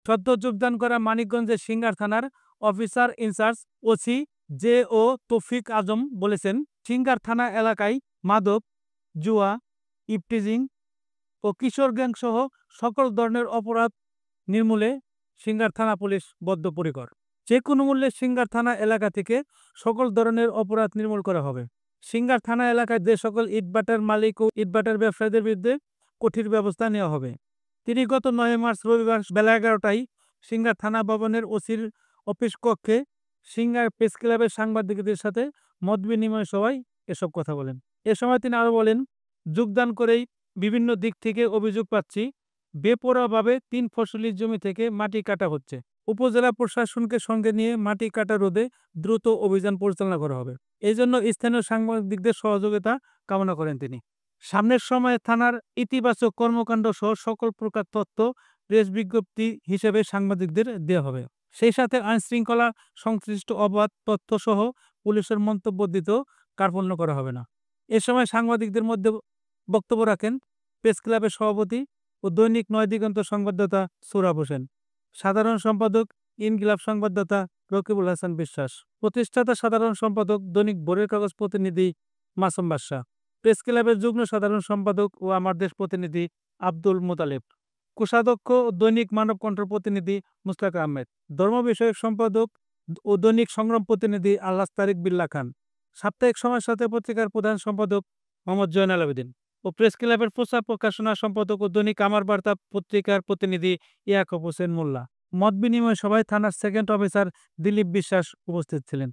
সদ্য যোগদান করা মানিকগঞ্জের সিঙ্গার থানার অফিসার ইনচার্জ ওসি জে ও তৌফিক আজম বলেছেন, সিঙ্গার থানা এলাকায় মাদক, জুয়া, ইভটিজিং ও কিশোর গ্যাংসহ সকল ধরনের অপরাধ নির্মূলে সিঙ্গার থানা পুলিশ বদ্ধপরিকর। যে কোনো মূল্যে সিঙ্গার থানা এলাকা থেকে সকল ধরনের অপরাধ নির্মূল করা হবে। সিঙ্গার থানা এলাকায় যে সকল ইটভাটার মালিক ও ইটভাটার ব্যবসায়ীদের বিরুদ্ধে কঠিন ব্যবস্থা নেওয়া হবে। তিনি গত ৯ মার্চ রবিবার বেলা ১১টায় সিঙ্গার থানা ভবনের ওসির অফিস কক্ষে সিঙ্গার প্রেস ক্লাবের সাংবাদিকদের সাথে মতবিনিময় সভায় এসব কথা বলেন। এ সময় তিনি আরও বলেন, যোগদান করেই বিভিন্ন দিক থেকে অভিযোগ পাচ্ছি, বেপরোয়াভাবে ৩ ফসলি জমি থেকে মাটি কাটা হচ্ছে। উপজেলা প্রশাসনকে সঙ্গে নিয়ে মাটি কাটা রোধে দ্রুত অভিযান পরিচালনা করা হবে। এজন্য স্থানীয় সাংবাদিকদের সহযোগিতা কামনা করেন তিনি। সামনের সময়ে থানার ইতিবাচক কর্মকাণ্ড সহ সকল প্রকার তথ্য প্রেস বিজ্ঞপ্তি হিসেবে সাংবাদিকদের দেওয়া হবে। সেই সাথে আইনশৃঙ্খলা সংশ্লিষ্ট অবাধ তথ্য সহ পুলিশের মন্তব্য দিতেও কার্পণ্য করা হবে না। এ সময় সাংবাদিকদের মধ্যে বক্তব্য রাখেন প্রেস ক্লাবের সভাপতি ও দৈনিক নয় দিগন্ত সংবাদদাতা সোহরাব হোসেন, সাধারণ সম্পাদক ইনকিলাব সংবাদদাতা রকিবুল হাসান বিশ্বাস, প্রতিষ্ঠাতা সাধারণ সম্পাদক দৈনিক ভোরের কাগজ প্রতিনিধি মাসুম বাদশা, প্রেস ক্লাবের যুগ্ম সাধারণ সম্পাদক ও আমার দেশ প্রতিনিধি আব্দুল মোতালেব, কোষাধ্যক্ষ ও দৈনিক মানবকণ্ঠ প্রতিনিধি মুস্তাক আহমেদ, ধর্ম বিষয়ক সম্পাদক ও দৈনিক সংগ্রাম প্রতিনিধি আল্লাহ তারিক বিল্লাহ খান, সাপ্তাহিক সময়ের সাথে পত্রিকার প্রধান সম্পাদক মোহাম্মদ জয়নাল আবেদিন ও প্রেস ক্লাবের প্রচার প্রকাশনা সম্পাদক ও দৈনিক আমার বার্তা পত্রিকার প্রতিনিধি ইয়াকুব হোসেন মোল্লা। মত বিনিময় সভায় থানার সেকেন্ড অফিসার দিলীপ বিশ্বাস উপস্থিত ছিলেন।